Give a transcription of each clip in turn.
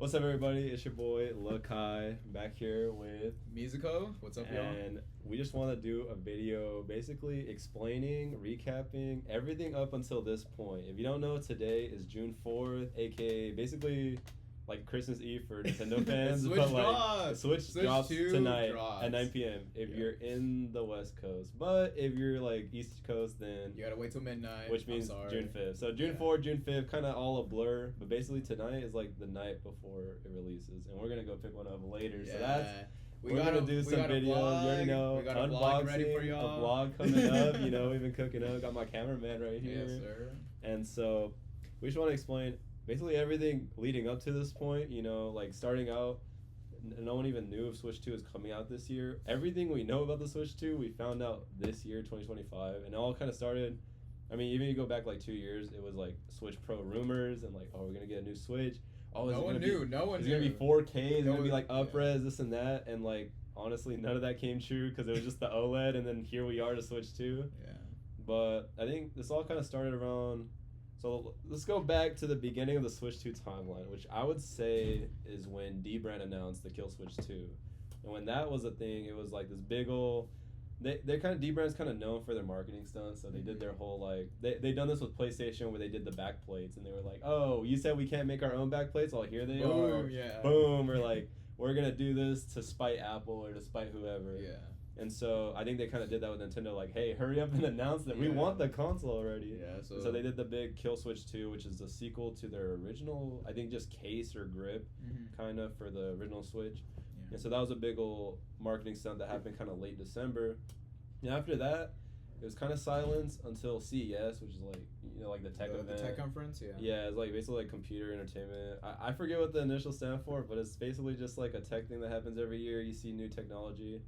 What's up, everybody? It's your boy Lakai back here with Mizuko. What's up, y'all? and we just want to do a video basically explaining, recapping everything up until this point. If you don't know, today is June 4th, aka basically like Christmas Eve for Nintendo fans. Switch but like drops. Switch 2 drops tonight drops. at 9 p.m. if Yeah. you're in the West Coast. But if you're like East Coast, then You gotta wait till midnight. which means June 5th. So June 4th, June 5th, kind of all a blur. But basically tonight is like the night before it releases, and we're gonna go pick one up later. So that's we're gonna do some videos. You already know, we got a unboxing, vlog ready for y'all. a vlog coming up. You know, we've been cooking up. Got my cameraman right here. Yes, sir. And so we just want to explain basically everything leading up to this point. You know, like starting out, no one even knew if Switch 2 is coming out this year. Everything we know about the Switch 2, we found out this year, 2025, and it all kind of started. I mean, even you go back like 2 years, it was like Switch Pro rumors and like, oh, we're gonna get a new Switch. Oh, No one knew. No one It's knew. gonna be 4K. It's No gonna be one- like up-res, this and that, and like honestly, none of that came true because it was just the OLED, and then here we are to Switch 2. Yeah. But I think this all kind of started around. So let's go back to the beginning of the Switch 2 timeline, which I would say is when D-Brand announced the Kill Switch 2. And when that was a thing, it was like this big ol'. They're kind of, D-Brand's kind of known for their marketing stunts, so they did their whole like they done this with PlayStation where they did the back plates, and they were like, oh, you said we can't make our own back plates, well here they are, Yeah. boom, or like we're gonna do this to spite Apple or to spite whoever. Yeah. And so I think they kind of did that with Nintendo, like, hey, hurry up and announce that we Yeah. want the console already. Yeah. So they did the big Kill Switch 2, which is a sequel to their original, I think just case or grip, kind of, for the original Switch. Yeah. And so that was a big old marketing stunt that happened kind of late December. And after that, it was kind of silence until CES, which is like, you know, like the tech event. The tech conference. Yeah. Yeah, it's like basically like computer entertainment. I forget what the initials stand for, but it's basically just like a tech thing that happens every year. You see new technology.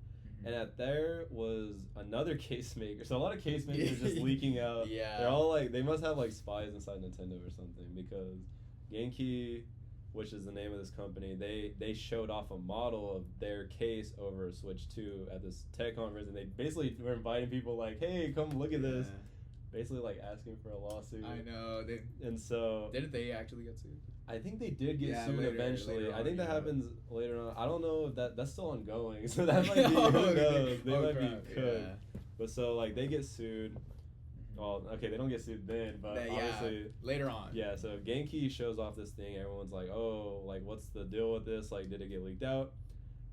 And at there was another case maker. So a lot of case makers just leaking out. Yeah. They're all like, they must have like spies inside Nintendo or something, because Genki, which is the name of this company, they showed off a model of their case over a Switch 2 at this tech conference, and they basically were inviting people like, hey, come look at this. Basically like asking for a lawsuit. I know. And so Didn't they actually get sued? I think they did get Yeah, sued later eventually. I on, think that yeah. happens later on. I don't know if that's still ongoing. So that might be, Oh, who knows? They oh, might crap, be cooked. yeah. But so like they get sued. Well, okay, they don't get sued then, but obviously later on. yeah, so if Genki shows off this thing, everyone's like, oh, like what's the deal with this? Like, did it get leaked out?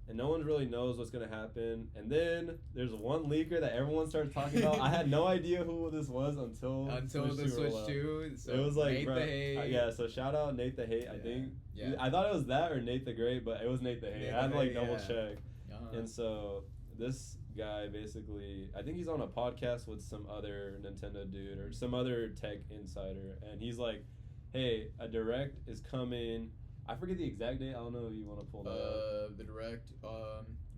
And no one really knows what's gonna happen. And then there's one leaker that everyone starts talking about. I had no idea who this was until the rolled Switch out. 2. So It was like, Nate bro, the Hate. yeah. So shout out Nate the Hate. I Yeah. think. Yeah. I thought it was that or Nate the Great, but it was Nate the Hate. Nate I had the to like Hate, double yeah. check. Uh-huh. And so this guy basically, I think he's on a podcast with some other Nintendo dude or some other tech insider, and he's like, "Hey, a direct is coming." I forget the exact date. I don't know if you want to pull that up. The direct.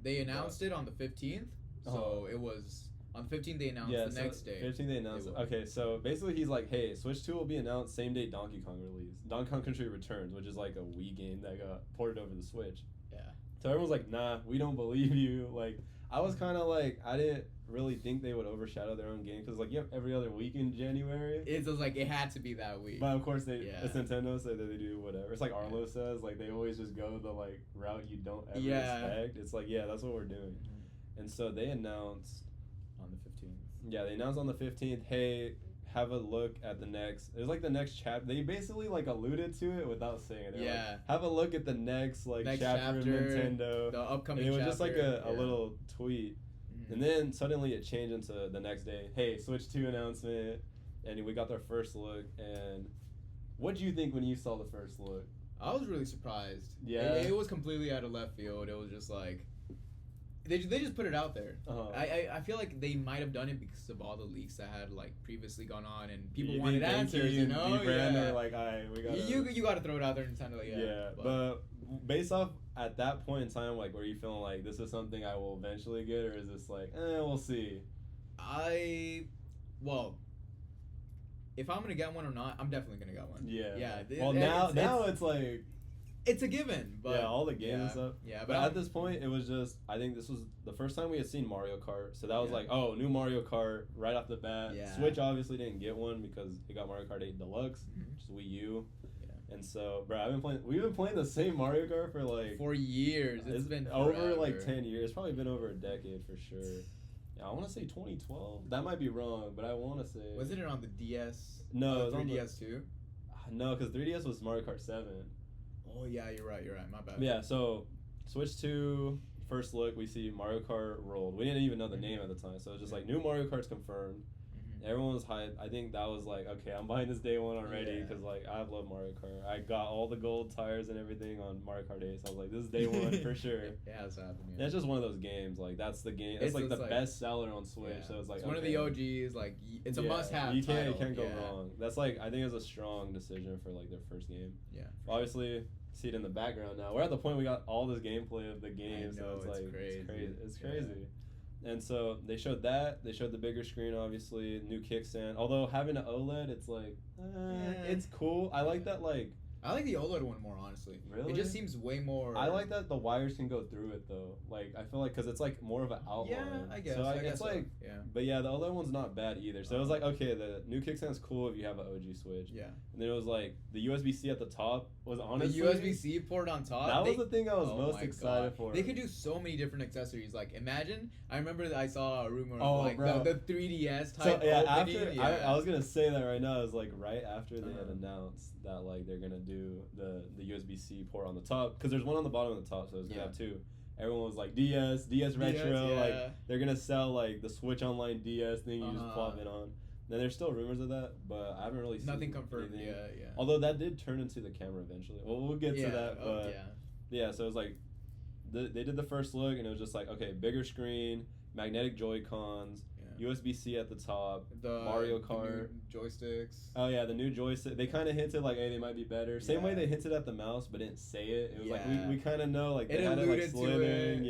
They announced it on the 15th, so it was on the 15th. They announced the next day. 15th they announced it. will. Okay, so basically he's like, hey, Switch 2 will be announced same day Donkey Kong release. Donkey Kong Country Returns, which is like a Wii game that got ported over the Switch. Yeah. So everyone's like, nah, we don't believe you. Like, I was kind of like, I didn't really think they would overshadow their own game, because like you have every other week in January. It was like it had to be that week. But of course Yeah. it's Nintendo, so that they do whatever. It's like Arlo says, like they always just go the like route you don't ever expect. It's like, yeah, that's what we're doing. And so they announced on the 15th. Yeah, they announced on the 15th, hey, have a look at the next. It was like the next chapter. They basically like alluded to it without saying it. They were like, have a look at the next chapter of Nintendo. The upcoming And it was chapter. just like a little tweet. Mhm. And then suddenly it changed into the next day, hey, Switch 2 announcement. And we got their first look. And what did you think when you saw the first look? I was really surprised. Yeah. It was completely out of left field. It was just like they just put it out there. Uh-huh. I feel like they might have done it because of all the leaks that had like previously gone on and people You wanted think answers, Genki you and know? D-Brand Yeah. are like, alright, we got You got to throw it out there and sound like but based off at that point in time, like, were you feeling like this is something I will eventually get, or is this like, we'll see? Well, if I'm gonna get one or not, I'm definitely gonna get one. Yeah. Yeah. Well, now it's like, it's a given. But yeah, all the games and stuff. Yeah, But at this point, it was just, I think this was the first time we had seen Mario Kart. So that was Yeah. like, oh, new Mario Kart right off the bat. Yeah. Switch obviously didn't get one because it got Mario Kart 8 Deluxe, Mhm. which is Wii U. Yeah. And so, bro, we've been playing the same Mario Kart for like for years. It's been over forever. like 10 years. It's probably been over a decade for sure. Yeah, I want to say 2012. That might be wrong, but I want to say. Was it on the DS? No, it was 3DS too. No, because 3DS was Mario Kart 7. Oh yeah, you're right. My bad. Yeah, so Switch 2, first look, we see Mario Kart Rolled. We didn't even know the name at the time, so it was just like new Mario Kart's confirmed. Everyone was hyped. I think that was like, okay, I'm buying this day one already because like I love Mario Kart. I got all the gold tires and everything on Mario Kart 8, so I was like, this is day one for sure. It has happened. Yeah. That's just one of those games. Like that's the game. It's like the best seller on Switch. Yeah. So it's like it's one of the OGs. Like it's a must-have. You can't go wrong. That's like I think it was a strong decision for like their first game. Yeah. Obviously, see it in the background now. We're at the point we got all this gameplay of the game, so it's like crazy. It's crazy. And so they showed that. They showed the bigger screen, obviously, new kickstand. Although having an OLED, it's like, it's cool. I like that, like. I like the OLED one more, honestly. Really? It just seems way more. I like that the wires can go through it, though. Like, I feel like, because it's like more of an outline. Yeah, I guess. So I guess it's like, yeah. But yeah, the OLED one's not bad either. So it was like, okay, the new kickstand's cool if you have an OG Switch. Yeah. And then it was like, the USB-C at the top was honestly. The USB-C port on top. That was the thing I was most excited for. They could do so many different accessories. Like, imagine, I remember that I saw a rumor of like the 3DS type. So yeah, I was gonna say that right now. It was like right after they had announced that like they're gonna do the USB-C port on the top, because there's one on the bottom of the top, so it's gonna have two. Everyone was like DS retro, like they're gonna sell like the Switch Online DS thing. You just plop it on. Then there's still rumors of that, but I haven't really seen nothing confirmed. Anything. Yeah. Although that did turn into the camera eventually. Well, we'll get to that, but yeah. So it was like they did the first look, and it was just like, okay, bigger screen, magnetic Joy-Cons. USB-C at the top, the Mario Kart the new joysticks. Oh yeah, the new joystick. They kind of hinted like, hey, they might be better. Same way they hinted at the mouse, but didn't say it. It was like we kind of know like they had it like slithering.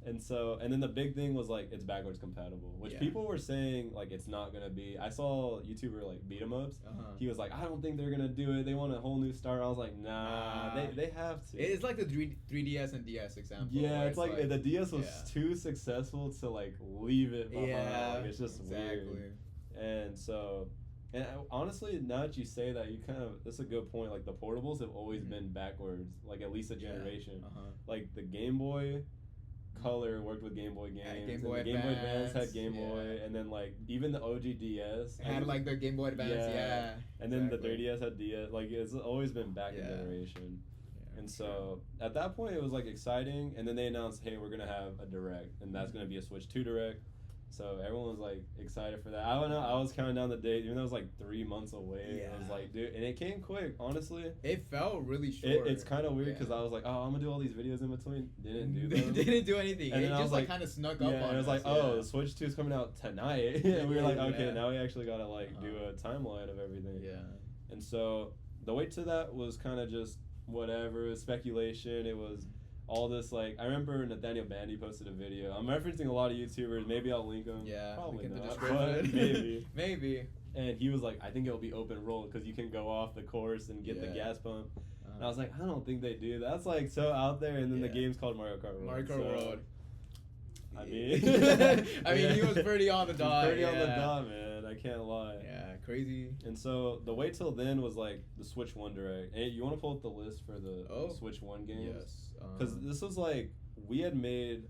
And then the big thing was like it's backwards compatible, which people were saying like it's not gonna be. I saw a YouTuber like beat 'em ups. He was like, I don't think they're gonna do it. They want a whole new start. I was like, nah. They have to. It's like the 3DS and DS example. Yeah, it's like the DS was too successful to like leave it behind. Like, it's just weird. And so, and honestly, now that you say that, that's a good point. Like the portables have always been backwards, like at least a generation. Like the Game Boy Color worked with Game Boy games. Game Boy Advance had Game Boy, and then like even the OG DS had like their Game Boy Advance. And then the 3DS had DS. Like it's always been back in generation. And so at that point it was like exciting, and then they announced, hey, we're gonna have a direct, and that's gonna be a Switch 2 direct. So everyone was like excited for that. I don't know. I was counting down the date, even though it was like 3 months away. I was like, dude, and it came quick. Honestly, it felt really short. It's kind of weird because I was like, oh, I'm gonna do all these videos in between. Didn't do them. Didn't do anything. And it just like kind of snuck up on us. And it was like, oh, the Switch 2 is coming out tonight. And we were like, okay, now we actually gotta like do a timeline of everything. Yeah. And so the wait to that was kind of just whatever. It was speculation. It was all this, like, I remember Nathaniel Bandy posted a video. I'm referencing a lot of YouTubers. Maybe I'll link them. Yeah, probably link in not, the description. Maybe. Maybe. And he was like, I think it'll be open roll because you can go off the course and get the gas pump. And I was like, I don't think they do. That's like so out there. And then the game's called Mario Kart Road. Mario Kart Road. I mean, he was pretty on the dot. Pretty on the dot, man. I can't lie. Yeah, crazy. And so the wait till then was like the Switch 1 Direct. Hey, you want to pull up the list for the Switch 1 games? Yes. Because this was like, we had made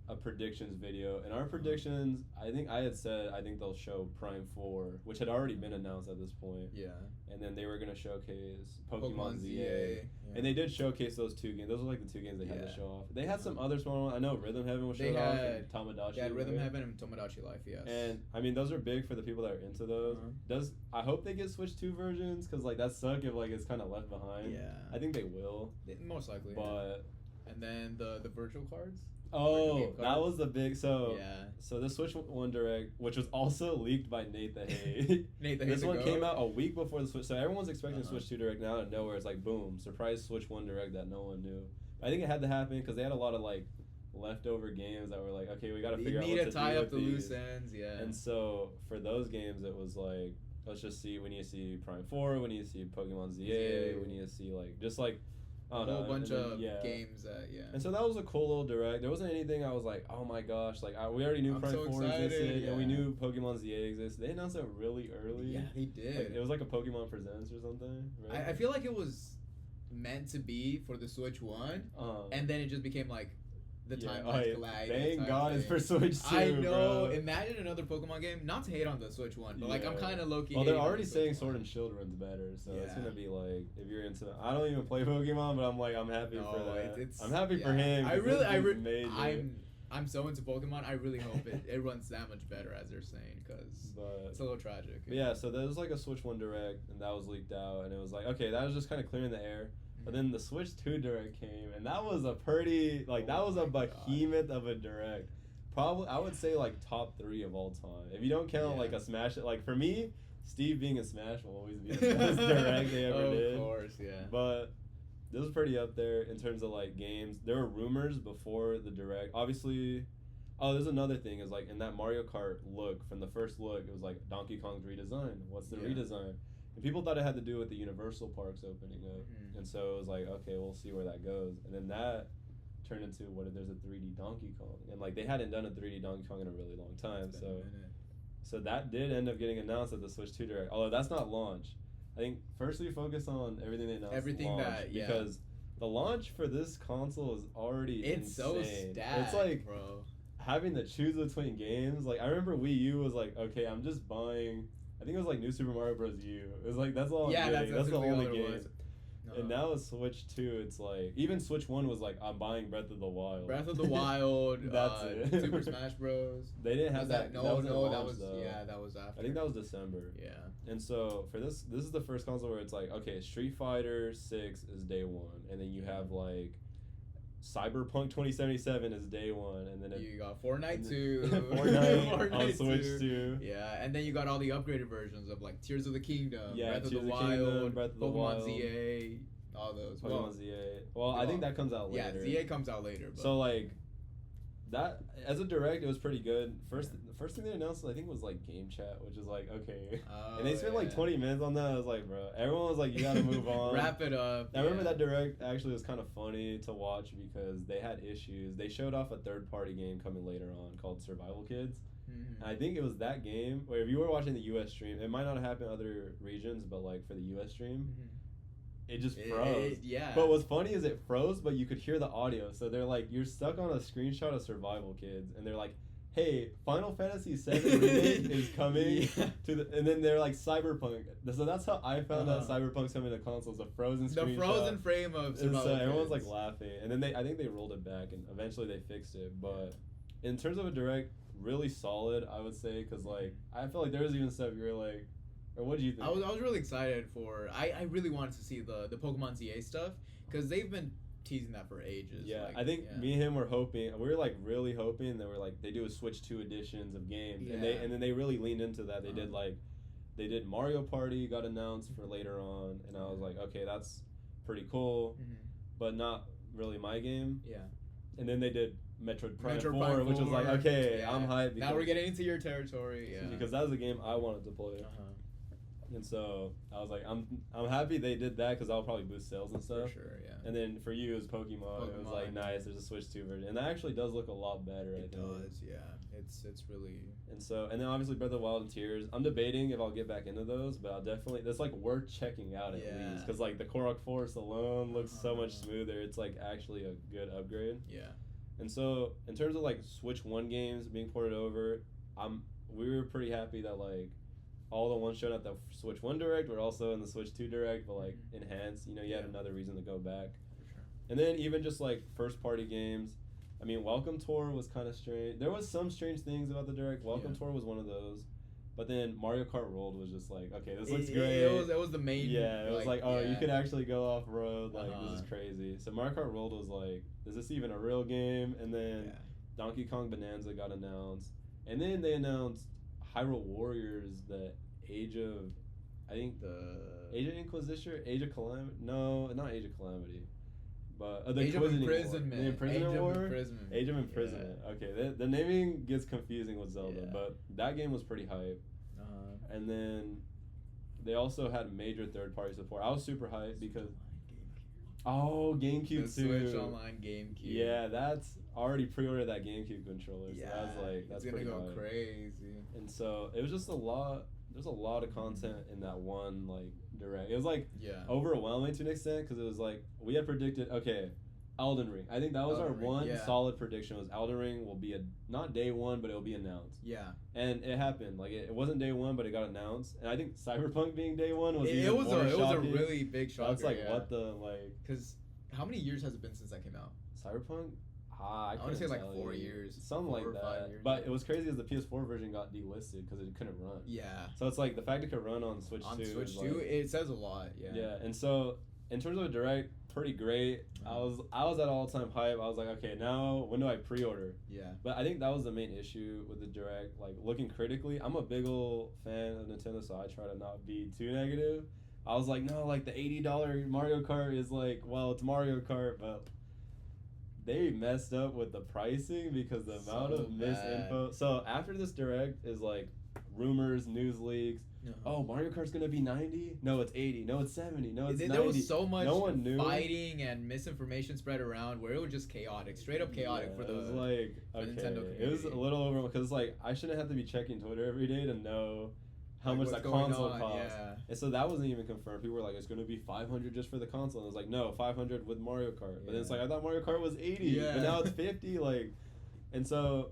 a predictions video, and our predictions, I think I had said, I think they'll show Prime 4, which had already been announced at this point. Yeah. And then they were going to showcase Pokemon ZA. And they did showcase those 2 games. Those were like the 2 games they had to show off. They had some other small ones. I know Rhythm Heaven was showed off, and Tomodachi. Yeah, Rhythm Heaven and Tomodachi Life, yes. And, I mean, those are big for the people that are into those. I hope they get Switch 2 versions, because, like, that suck if, like, it's kind of left behind. Yeah. I think they will. Most likely. But... And then the virtual cards? Oh, that was the big... So the Switch 1 Direct, which was also leaked by Nate the Hay. This one came out a week before the Switch. So everyone's expecting Switch 2 Direct now, out of nowhere. It's like, boom, surprise Switch 1 Direct that no one knew. I think it had to happen because they had a lot of, like, leftover games that were like, okay, we got to figure out what to do. You need to tie up the loose ends, And so for those games, it was like, let's just see. We need to see Prime 4. We need to see Pokemon ZA. We need to see, like, just, like, a whole bunch of games that And so that was a cool little direct. There wasn't anything I was like, oh my gosh, like we already knew Prime 4 existed, and we knew Pokemon ZA existed. They announced it really early. Yeah, they did. Like, it was like a Pokemon Presents or something, right? I feel like it was meant to be for the Switch 1, and then it just became like the timeline collided. Thank God it's for Switch 2. I know. Bro. Imagine another Pokemon game. Not to hate on the Switch 1, but like I'm kind of low-key. Well, they're already saying Sword and Shield runs better, so it's gonna be like if you're into. I don't even play Pokemon, but I'm happy for that. I'm happy for him. I'm so into Pokemon. I really hope it runs that much better as they're saying, because it's a little tragic. Yeah, so there was like a Switch 1 Direct, and that was leaked out, and it was like, okay, that was just kind of clearing the air. But then the Switch 2 Direct came, and that was a pretty, like, that was a behemoth of a Direct. Probably, I would say, like, top 3 of all time. If you don't count, like, a Smash, like, for me, Steve being a Smash will always be the best Direct they ever did. Of course, yeah. But this was pretty up there in terms of, like, games. There were rumors before the Direct. Obviously, there's another thing, is, like, in that Mario Kart look, from the first look, it was, like, Donkey Kong's redesign. What's the redesign? And people thought it had to do with the Universal Parks opening up. And so it was like, okay, we'll see where that goes. And then that turned into what if there's a 3D Donkey Kong. And like they hadn't done a 3D Donkey Kong in a really long time. So that did end up getting announced at the Switch 2 Direct. Although that's not launch. I think firstly focus on everything they announced. Because the launch for this console is already insane. So stacked, it's like bro. Having to choose between games. Like I remember Wii U was like, okay, I'm just buying I think it was like New Super Mario Bros. U. It was like that's all I'm getting. That's the only game. And now with Switch 2, it's like even Switch 1 was like I'm buying Breath of the Wild. Breath of the Wild. That's it. Super Smash Bros. They didn't have that. No, that was that was after. I think that was December. Yeah. And so for this is the first console where it's like okay, Street Fighter 6 is day 1, and then you have like Cyberpunk 2077 is day 1, and then you got Fortnite 2, Fortnite on Switch 2. Yeah, and then you got all the upgraded versions of like Tears of the Kingdom, Breath of the Wild, Pokemon ZA, all those. Pokemon ZA. Well, I think that comes out later. Yeah, ZA comes out later. But. So like that as a direct, it was pretty good. The first thing they announced, I think, was like game chat, which is like okay. And they spent like 20 minutes on that. I was like, bro, everyone was like, you gotta move on. Wrap it up. I remember that direct actually was kind of funny to watch because they had issues. They showed off a third-party game coming later on called Survival Kids. And I think it was that game where if you were watching the U.S. stream, it might not happen in other regions, but like for the U.S. stream. It just froze. But what's funny is it froze, but you could hear the audio. So they're like, you're stuck on a screenshot of Survival Kids, and they're like, hey, Final Fantasy VII Remake is coming to the, and then they're like Cyberpunk. So that's how I found out Cyberpunk's coming to consoles. A frozen screenshot. The frozen frame of Survival Kids. Everyone's like laughing, and then I think they rolled it back, and eventually they fixed it. But in terms of a direct, really solid, I would say, because like I feel like there was even stuff you were like. Or what do you think? I was really excited for. I really wanted to see the Pokemon ZA stuff because they've been teasing that for ages. Yeah, like, I think me and him were hoping. We were like really hoping that they do a Switch 2 editions of games, and then they really leaned into that. They did Mario Party got announced for later on, and I was like, okay, that's pretty cool, but not really my game. Yeah. And then they did Metroid Prime 4, which was like, okay, I'm hyped. Now we're getting into your territory. Yeah. Because that was a game I wanted to play. And so I was like, I'm happy they did that because that'll probably boost sales and stuff. For sure, yeah. And then for you, it was Pokemon. It was like nice. There's a Switch 2 version, and that actually does look a lot better. It does, yeah. It's really. And then obviously Breath of the Wild and Tears. I'm debating if I'll get back into those, but I'll definitely. That's like worth checking out at least because like the Korok Forest alone looks so much smoother. It's like actually a good upgrade. Yeah. And so in terms of like Switch 1 games being ported over, we were pretty happy that like. All the ones shown at the Switch 1 Direct were also in the Switch 2 Direct, but like enhanced. You know, you had another reason to go back. For sure. And then even just like first party games. I mean, Welcome Tour was kind of strange. There was some strange things about the Direct. Welcome Tour was one of those. But then Mario Kart World was just like, okay, this looks great. It was the main. Yeah, it was like, you could actually go off road. Like this is crazy. So Mario Kart World was like, is this even a real game? And then Donkey Kong Bonanza got announced, and then they announced Hyrule Warriors, the Age of Inquisition, Age of Calamity. No, not Age of Calamity, but the Age of Imprisonment. The Imprisonment War. Age of Imprisonment. Yeah. Okay, the naming gets confusing with Zelda, but that game was pretty hype. And then they also had major third-party support. I was super hyped because Oh, GameCube the too. Switch Online GameCube. Yeah, that's already pre-ordered that GameCube controller. So Yeah, that's it's pretty gonna go hard. crazy. And so it was just a lot. There's a lot of content in that one like direct. It was like overwhelming to an extent because it was like we had predicted Elden Ring. I think that was our one solid prediction was Elden Ring will be not day one, but it'll be announced. Yeah. And it happened. Like it wasn't day one, but it got announced. And I think Cyberpunk being day one was it was a really big shocker. That's like what the like. Because how many years has it been since that came out? Cyberpunk. I want to say like 4 years, something like that. Years, but it was crazy as the PS4 version got delisted because it couldn't run. Yeah. So it's like the fact it could run on Switch 2. On Switch 2, it says a lot. Yeah. Yeah, and so in terms of a direct, pretty great. I was at all-time hype. I was like, okay, now when do I pre-order? Yeah. But I think that was the main issue with the direct. Like looking critically, I'm a big old fan of Nintendo, so I try to not be too negative. I was like, no, like the $80 Mario Kart is like, well, it's Mario Kart, but they messed up with the pricing because the amount of misinfo. So after this direct is like rumors, news leaks. Oh, Mario Kart's gonna be 90? No, it's 80. No, it's 70. No, it's 90. There was so much no one knew. Fighting and misinformation spread around where it was just chaotic, straight up chaotic for the. It was like Nintendo community. It was a little overwhelming because like I shouldn't have to be checking Twitter every day to know how much that console costs. Yeah. And so that wasn't even confirmed. People were like, it's going to be $500 just for the console. And I was like, no, $500 with Mario Kart. But then it's like, I thought Mario Kart was $80. But now it's $50. Like, and so,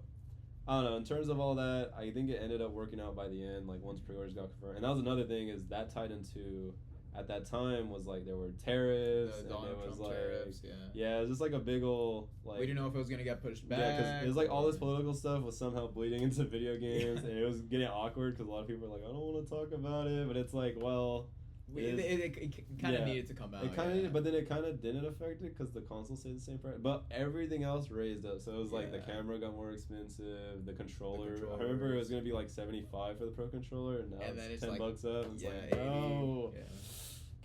I don't know. In terms of all that, I think it ended up working out by the end, like once pre-orders got confirmed. And that was another thing is that tied into, at that time, was like there were tariffs. And it was like, tariffs, yeah, it was just like a big old, like. We didn't know if it was going to get pushed back. Yeah, because it was like all this political stuff was somehow bleeding into video games. And it was getting awkward because a lot of people were like, I don't want to talk about it. But it's like, well. It kind of needed to come out. It kind of needed, but then it kind of didn't affect it because the console stayed the same price. But everything else raised up. So it was like the camera got more expensive, the controller. I remember it was gonna be like $75 for the Pro controller, and now it's $10 up. And it's like, no,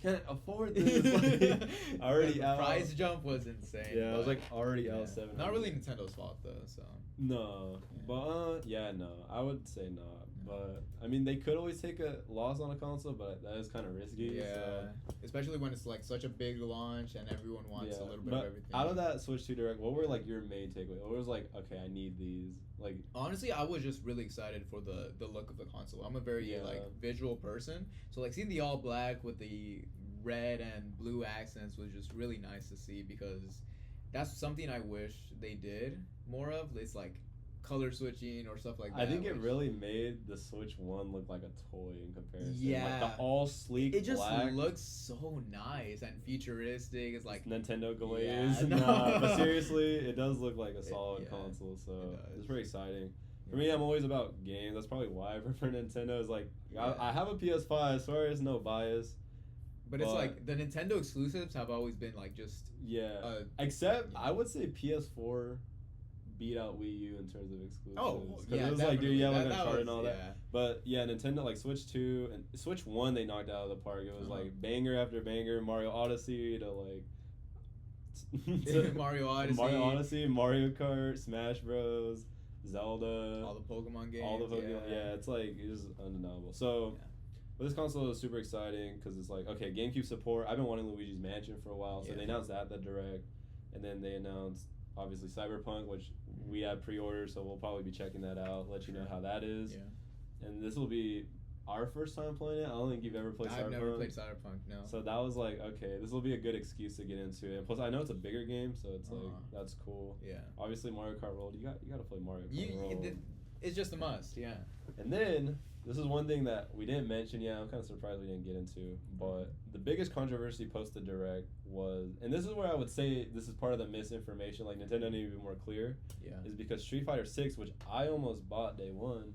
can't afford this. Like, already out. The price jump was insane. Yeah, I was like already out $700. Not really Nintendo's fault though. So no, but no, I would say not. But I mean, they could always take a loss on a console, but that is kind of risky. Yeah, so. Especially when it's like such a big launch and everyone wants a little bit of everything. Out of that Switch 2 Direct, what were like your main takeaway? What was like, okay, I need these. Like honestly, I was just really excited for the look of the console. I'm a very like visual person, so like seeing the all black with the red and blue accents was just really nice to see because that's something I wish they did more of. It's like color switching or stuff like that. I think it really made the Switch 1 look like a toy in comparison. Yeah. Like the all sleek it just black. Looks so nice and futuristic. It's like Nintendo glaze. Yeah, no, but seriously, it does look like a solid console, so it's pretty exciting. For me, I'm always about games. That's probably why I prefer Nintendo. Is like I have a PS5, so there's no bias. But it's like the Nintendo exclusives have always been like just except I would say PS4 beat out Wii U in terms of exclusives. Oh, yeah, it was like, dude, you have like Uncharted and all that. that. But yeah, Nintendo like Switch 2 and Switch 1 they knocked out of the park. It was like banger after banger, Mario Odyssey to like Mario Odyssey, Mario Kart, Smash Bros, Zelda, all the Pokemon games. All the Pokemon, it's like it's undeniable. So. But this console is super exciting because it's like, okay, GameCube support. I've been wanting Luigi's Mansion for a while, so they announced that at the Direct, and then they announced obviously Cyberpunk, which we have pre-ordered, so we'll probably be checking that out, let you know how that is. Yeah. And this will be our first time playing it. I don't think you've ever played Cyberpunk. I've never played Cyberpunk, no. So that was like, okay, this will be a good excuse to get into it. And plus, I know it's a bigger game, so it's like that's cool. Yeah. Obviously, Mario Kart World. You got to play Mario Kart World. It's just a must, yeah. And then. This is one thing that we didn't mention. Yeah, I'm kind of surprised we didn't get into. But the biggest controversy post the Direct was, and this is where I would say this is part of the misinformation. Like Nintendo needed to be more clear. Yeah. Is because Street Fighter 6, which I almost bought day one,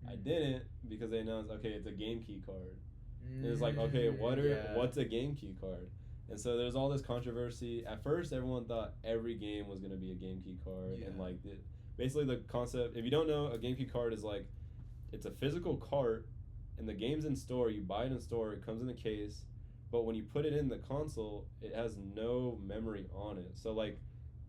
I didn't because they announced it's a game key card. And it's like what's a game key card? And so there's all this controversy. At first, everyone thought every game was gonna be a game key card, and like basically the concept. If you don't know, a game key card is like. It's a physical cart, and the game's in store. You buy it in store. It comes in a case, but when you put it in the console, it has no memory on it. So, like,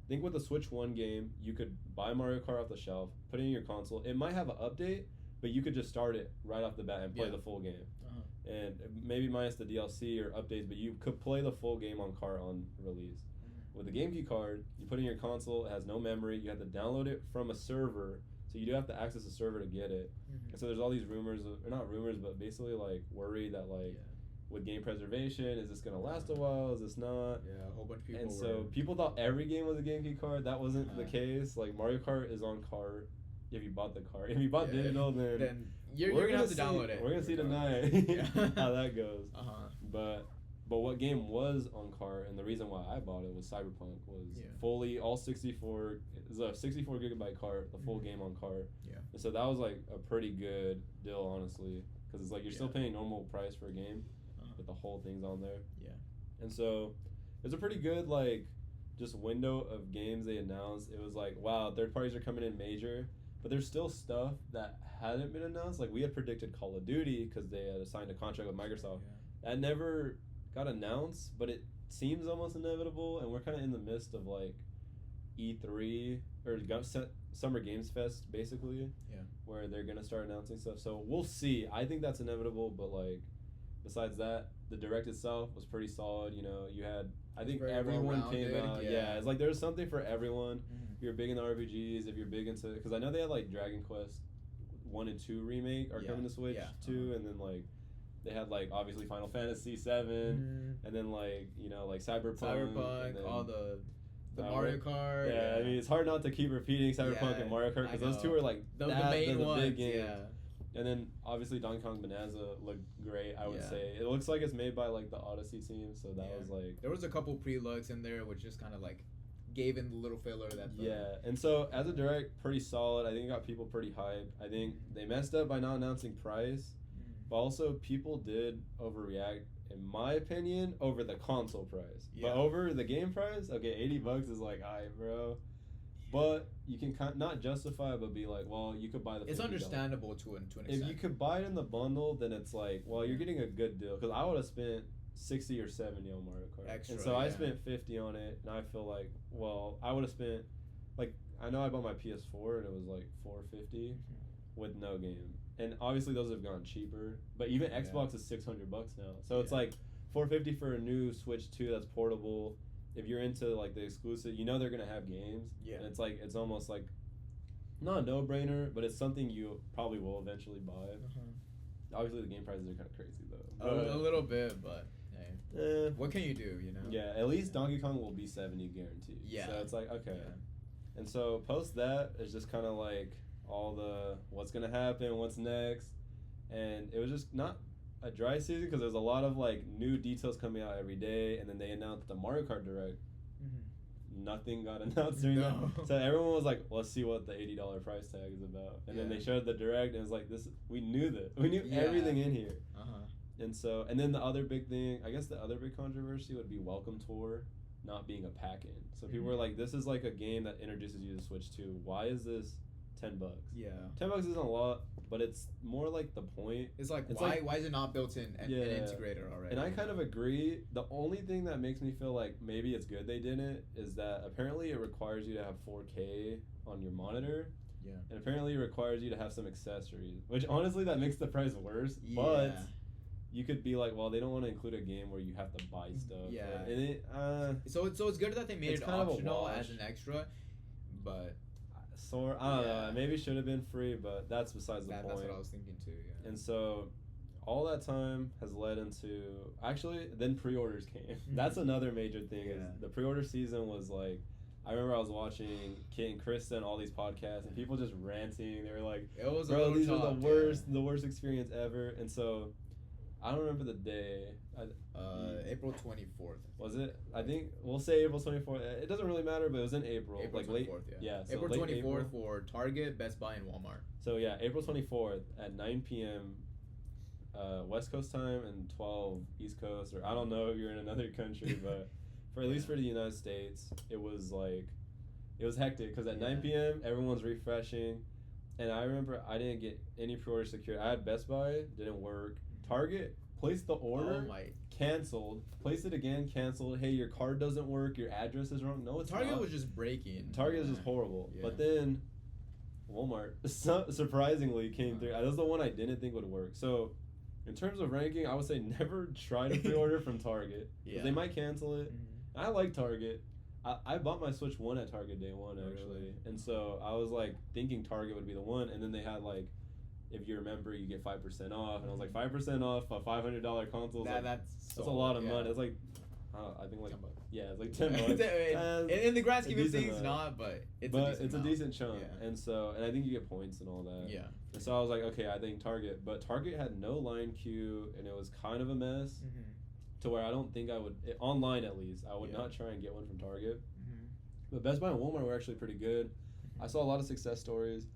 think with the Switch 1 game, you could buy Mario Kart off the shelf, put it in your console. It might have an update, but you could just start it right off the bat and play Yeah. the full game. Uh-huh. And maybe minus the DLC or updates, but you could play the full game on cart on release. With the GameCube card, you put in your console, it has no memory, you have to download it from a server, so you do have to access a server to get it. And so there's all these rumors, or not rumors, but basically like worry that like with game preservation, is this gonna last a while? Is this not? Yeah, a whole bunch of people. And so people thought every game was a GameCube card. That wasn't the case. Like Mario Kart is on cart if you bought the card. If you bought digital, then you're gonna have to download it. We're gonna see tonight how that goes. But what game was on cart, and the reason why I bought it was Cyberpunk was fully all 64. It was a 64 gigabyte cart, the full game on cart. Yeah. And so that was like a pretty good deal, honestly, because it's like you're still paying normal price for a game, but the whole thing's on there. Yeah. And so it's a pretty good like just window of games they announced. It was like, wow, third parties are coming in major, but there's still stuff that hadn't been announced. Like we had predicted Call of Duty because they had signed a contract with Microsoft. That never got announced, but it seems almost inevitable, and we're kind of in the midst of like E3 or Summer Games Fest basically, where they're gonna start announcing stuff. So we'll see. I think that's inevitable, but like besides that, the direct itself was pretty solid. You know, you had I think everyone came out. Yeah, it's like there's something for everyone. If you're big into RPGs, if you're big into, because I know they had like Dragon Quest 1 and 2 remake are coming to Switch too, and then like they had like obviously Final Fantasy 7, and then like you know like Cyberpunk, and then, all the Mario Kart. Yeah, I mean it's hard not to keep repeating Cyberpunk and Mario Kart because those two are like the main ones. Big games. And then obviously Donkey Kong Bonanza looked great. I would say it looks like it's made by like the Odyssey team, so that was like there was a couple pre-looks in there which just kind of like gave in the little filler that and so as a direct, pretty solid. I think it got people pretty hyped. I think they messed up by not announcing price. But also, people did overreact, in my opinion, over the console price. But over the game price, okay, $80 is like, alright, bro. But you can not justify it, but be like, well, you could buy the $50. It's understandable to an extent. If you could buy it in the bundle, then it's like, well, you're getting a good deal. Because I would have spent 60 or 70 on Mario Kart. Extra, and so I spent 50 on it, and I feel like, well, I would have spent, like, I know I bought my PS4, and it was like $450 with no game. And obviously those have gone cheaper, but even Xbox is $600 now. So it's like $450 for a new Switch 2 that's portable. If you're into like the exclusive, you know they're gonna have games. And it's like it's almost like not a no-brainer, but it's something you probably will eventually buy. Obviously the game prices are kind of crazy though. A little bit, but hey, what can you do? You know. Yeah, at least Donkey Kong will be 70 guaranteed. Yeah. So it's like okay. And so post that is just kind of like all the what's gonna happen, what's next, and it was just not a dry season because there's a lot of like new details coming out every day, and then they announced the Mario Kart Direct. Nothing got announced during that, so everyone was like, "Let's see what the $80 price tag is about." And then they showed the Direct, and it was like, "This, we knew that, we knew everything in here." And so, and then the other big thing, I guess the other big controversy would be Welcome Tour not being a pack-in. So people were like, "This is like a game that introduces you to Switch 2. Why is this $10? $10 isn't a lot, but it's more like the point. It's like why is it not built in an integrator already? And I kind of agree. The only thing that makes me feel like maybe it's good they didn't is that apparently it requires you to have 4K on your monitor. And apparently it requires you to have some accessories, which honestly that makes the price worse. But you could be like, well, they don't want to include a game where you have to buy stuff. And it, so it's good that they made it optional as an extra, but. I don't know. Maybe it should have been free, but that's besides the point. That's what I was thinking too. Yeah. And so, all that time has led into then pre-orders came. That's another major thing. Is the pre-order season was like, I remember I was watching Kit and Krista and all these podcasts, and people just ranting. They were like, "It was bro, these are the worst experience ever." And so, I don't remember the day. April 24th. Was it? I think we'll say April 24th. It doesn't really matter, but it was in April. April like 24th, late. So April late 24th April. for Target, Best Buy, and Walmart. So yeah, April 24th at 9 p.m. West Coast time and 12 East Coast, or I don't know if you're in another country, but for at least for the United States, it was hectic because at 9 p.m. everyone's refreshing, and I remember I didn't get any pre-order secured. I had Best Buy, didn't work. Target placed the order, canceled. Placed it again, canceled. Hey, your card doesn't work. Your address is wrong. No, it's Target not. was just breaking. Target is just horrible. But then Walmart surprisingly came through. That was the one I didn't think would work. So, in terms of ranking, I would say never try to pre-order from Target. Yeah. They might cancel it. Mm-hmm. I like Target. I bought my Switch 1 at Target day one, actually. Really? And so I was like thinking Target would be the one. And then they had like, if you remember, you get 5% off. And I was like, 5% off a $500 console. That's a lot of money. It's like, I think like, $10. Yeah, it's like $10. In the grand scheme of things, not, but it's a decent chunk. Yeah. And so, and I think you get points and all that. Yeah. And so I was like, okay, I think Target. But Target had no line queue, and it was kind of a mess. Mm-hmm. To where I don't think I would, online at least, I would not try and get one from Target. Mm-hmm. But Best Buy and Walmart were actually pretty good. I saw a lot of success stories.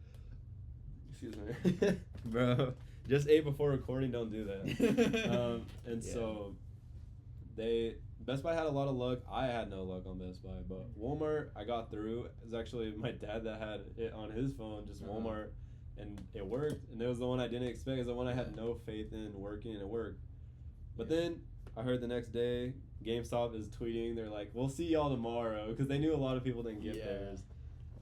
Excuse me. Bro, just ate before recording, don't do that. So Best Buy had a lot of luck. I had no luck on Best Buy, but Walmart, I got through. It was actually my dad that had it on his phone, just Walmart, and it worked. And it was the one I didn't expect. It was the one I had no faith in working, and it worked. But then I heard the next day, GameStop is tweeting. They're like, "We'll see y'all tomorrow," because they knew a lot of people didn't get theirs.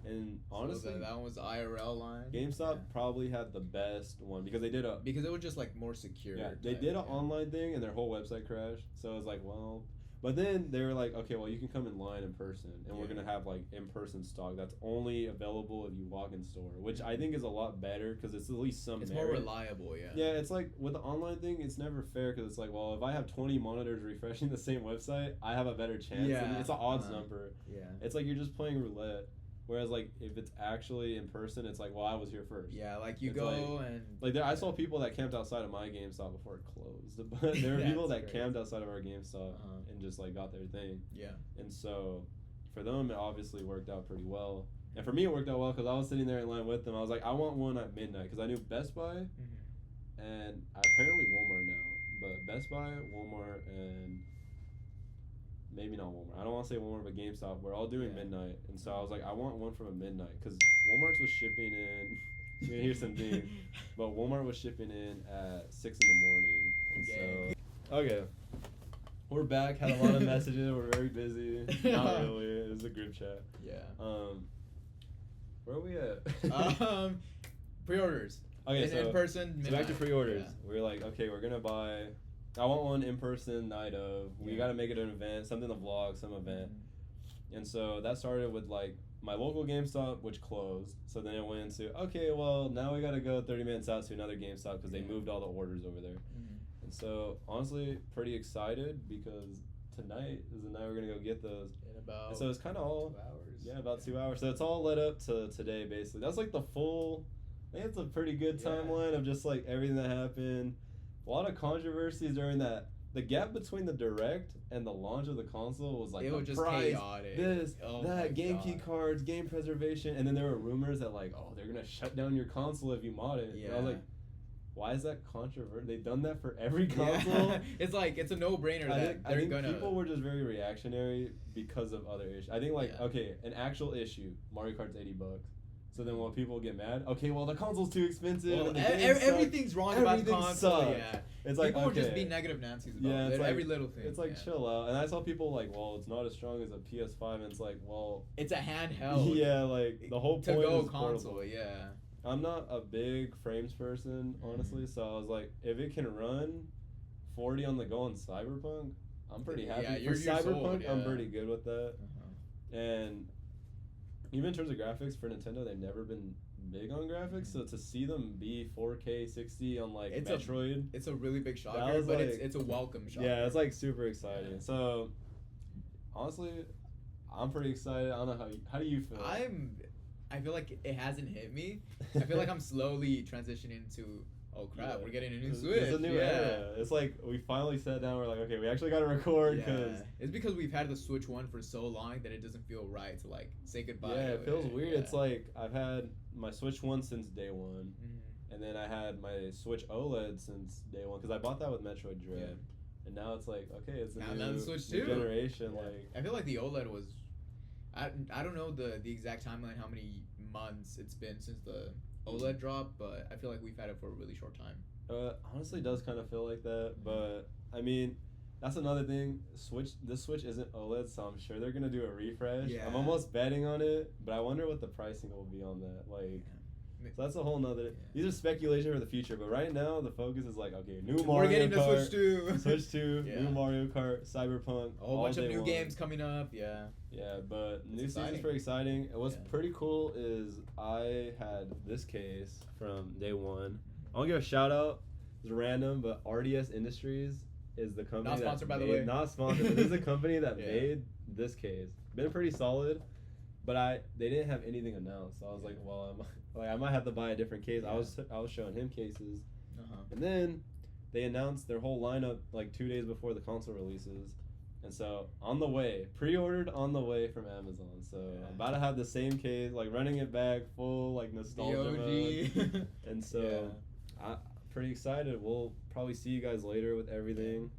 And honestly, so that one was the IRL line. GameStop probably had the best one because they did because it was just like more secure. Yeah, they did an online thing and their whole website crashed. So it was like, well, but then they were like, okay, well, you can come in line in person, and we're gonna have like in-person stock that's only available if you walk in store, which I think is a lot better because it's at least some. It's merit. more reliable, yeah. Yeah, it's like with the online thing, it's never fair because it's like, well, if I have 20 monitors refreshing the same website, I have a better chance. Yeah, and it's an odds number. Yeah, it's like you're just playing roulette. Whereas, like, if it's actually in person, it's like, well, I was here first. Yeah, like you it's go I saw people that camped outside of my GameStop before it closed. But there were people that camped outside of our GameStop and just, like, got their thing. Yeah. And so, for them, it obviously worked out pretty well. And for me, it worked out well because I was sitting there in line with them. I was like, I want one at midnight because I knew Best Buy and apparently Walmart now. But Best Buy, Walmart, and maybe not Walmart. I don't want to say Walmart, but GameStop. We're all doing midnight, and so I was like, I want one from a midnight because Walmart's was shipping in. You're gonna hear some ding, but Walmart was shipping in at 6 in the morning, and so okay, we're back. Had a lot of messages. We're very busy. Not really. It was a group chat. Yeah. Where are we at? Pre-orders. Okay, so in person. So back to pre-orders. Yeah. We were like, okay, we're gonna buy. I want one in person night of. We got to make it an event, something to vlog, some event. And so that started with like my local GameStop, which closed. So then it went into, okay, well, now we got to go 30 minutes out to another GameStop because they moved all the orders over there. And so honestly, pretty excited because tonight is the night we're going to go get those. In about and so it's kind of all 2 hours. Yeah, about 2 hours. So it's all led up to today, basically. That's like the full, I think it's a pretty good timeline of just like everything that happened. A lot of controversies during that. The gap between the Direct and the launch of the console was like it was just price, chaotic. That game key cards, game preservation, and then there were rumors that like, oh, they're gonna shut down your console if you mod it. Yeah. And I was like, why is that controversial? They've done that for every console. Yeah. It's like it's a no-brainer I think people were just very reactionary because of other issues. I think like okay, an actual issue, Mario Kart's $80. So then when people get mad, okay, well the console's too expensive. Well, and everything's wrong about the console. Sucks. Yeah, it's like people would just be negative Nancy's about it's it. like, Every little thing. It's like chill out. And I saw people like, well, it's not as strong as a PS5, and it's like, well, it's a handheld. Yeah, like the whole point to-go is console. portable. Yeah. I'm not a big frames person, honestly. So I was like, if it can run 40 on the go on Cyberpunk, I'm pretty happy. Yeah, For Cyberpunk, I'm pretty good with that. And even in terms of graphics for Nintendo, they've never been big on graphics, so to see them be 4K 60 on like Metroid, it's a really big shocker, but like, it's a welcome shocker. Yeah, it's like super exciting. Yeah. So honestly, I'm pretty excited. I don't know how do you feel? I feel like it hasn't hit me. I feel like I'm slowly transitioning to oh crap, we're getting a new Switch. It's a new era. It's like we finally sat down. We're like, okay, we actually got to record because it's because we've had the Switch 1 for so long that it doesn't feel right to like say goodbye. Yeah, it feels weird. It's like I've had my Switch 1 since day one, and then I had my Switch OLED since day one because I bought that with Metroid Dread, and now it's like okay, it's a new Switch new generation. Like I feel like the OLED was. I don't know the exact timeline, how many months it's been since the OLED drop, but I feel like we've had it for a really short time. Honestly, does kind of feel like that, but I mean, that's another thing. This Switch isn't OLED, so I'm sure they're gonna do a refresh. Yeah. I'm almost betting on it, but I wonder what the pricing will be on that. Like, So that's a whole nother. Yeah. These are speculation for the future, but right now the focus is like, okay, new We're Mario getting to Kart, Switch 2. Switch 2, Yeah. new Mario Kart, Cyberpunk, A whole bunch of new games coming up. Yeah. Yeah, but It's new exciting. season's pretty exciting. And what's Yeah. pretty cool is I had this case from day one. I want to give a shout out. It's random, but RDS Industries is the company. Not sponsored, by the made, way. Not sponsored, but this is a company that Yeah. made this case. Been pretty solid, but they didn't have anything announced. So I was like, well, I might have to buy a different case. Yeah. I was showing him cases, Uh-huh. and then they announced their whole lineup like 2 days before the console releases. And so on the way, pre-ordered on the way from Amazon. So Yeah. I'm about to have the same case, like running it back, full like nostalgia mode. VOG. And so I'm pretty excited. We'll probably see you guys later with everything.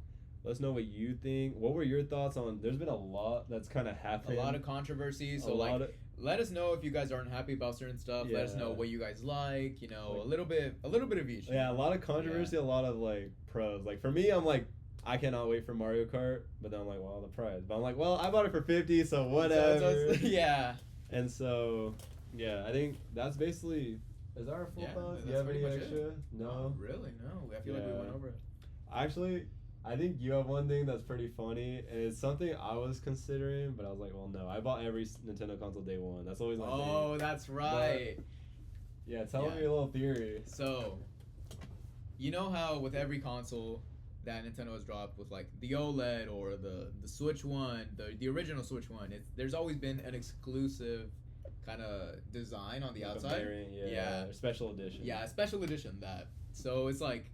Let us know what you think. What were your thoughts on? There's been a lot that's kind of A happened. lot of controversy. So A lot like, of- let us know if you guys aren't happy about certain stuff. Let us know Yeah. what you guys like. You know, Like- a little bit of each. Yeah, a lot of controversy, a lot of like pros. Like for me, I'm like, I cannot wait for Mario Kart, but then I'm like, well, the price. But I'm like, well, I bought it for 50, so whatever. Yeah. And so, yeah, I think that's basically. Is that our full Yeah, thoughts? Do you that's have any pretty much extra? it. No. Really? No. I feel like we Yeah. went over it. Actually, I think you have one thing that's pretty funny, and it's something I was considering, but I was like, well, no. I bought every Nintendo console day one. That's always my thing. Oh, that's right. Yeah, tell Yeah. me a little theory. So, you know how with every console that Nintendo has dropped with like the OLED or the Switch One, the original Switch One, there's always been an exclusive kind of design on the Like a outside. variant, Yeah. or special edition. Yeah, a special edition that. So it's like,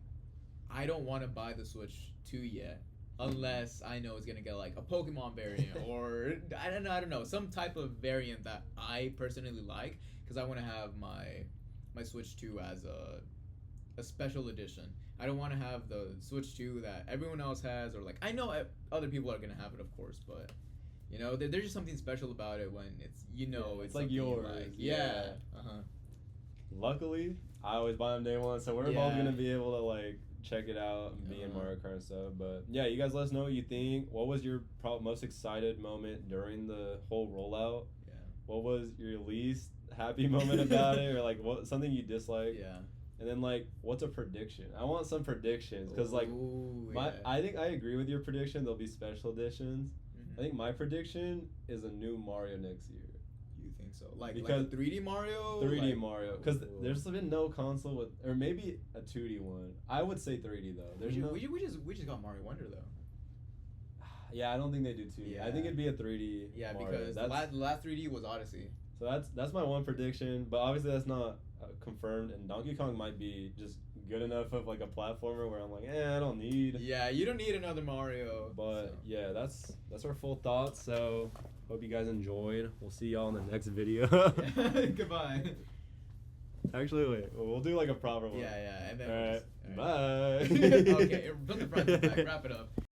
I don't want to buy the Switch 2 yet, unless I know it's gonna get like a Pokemon variant or I don't know, some type of variant that I personally like, because I want to have my Switch 2 as a special edition. I don't want to have the Switch 2 that everyone else has, or like I know other people are gonna have it, of course, but you know, there's just something special about it when it's it's like something you yours. like. Yeah. Uh-huh. Luckily, I always buy them day one, so we're both Yeah. gonna be able to like check it out and be in Uh-huh. Mario Kart and stuff. But yeah, you guys let us know what you think. What was your most excited moment during the whole rollout? Yeah. What was your least happy moment about it, or like what something you disliked? Yeah. And then like, what's a prediction? I want some predictions because like Ooh, my yeah. I think I agree with your prediction. There'll be special editions. Mhm. I think my prediction is a new Mario next year. You think so? Like Because- a 3D Mario? 3D Like- Mario, because Ooh. there's been no console with, or maybe a 2D one. I would say 3D though. There's no. we just got Mario Wonder though. Yeah, I don't think they do 2D. I think Yeah. it'd be a 3D. Yeah, Mario. because the that's last 3D was Odyssey. so that's my one prediction. But obviously that's not confirmed. And Donkey Kong might be just good enough of like a platformer where I'm like, I don't need. Yeah, you don't need another Mario. But so. yeah, that's our full thoughts. So hope you guys enjoyed. We'll see y'all in the next video. Goodbye. Actually, wait. We'll do like a proper one. Yeah, and then All we'll right. just- all right. Bye. Okay, from the front to the back, wrap it up.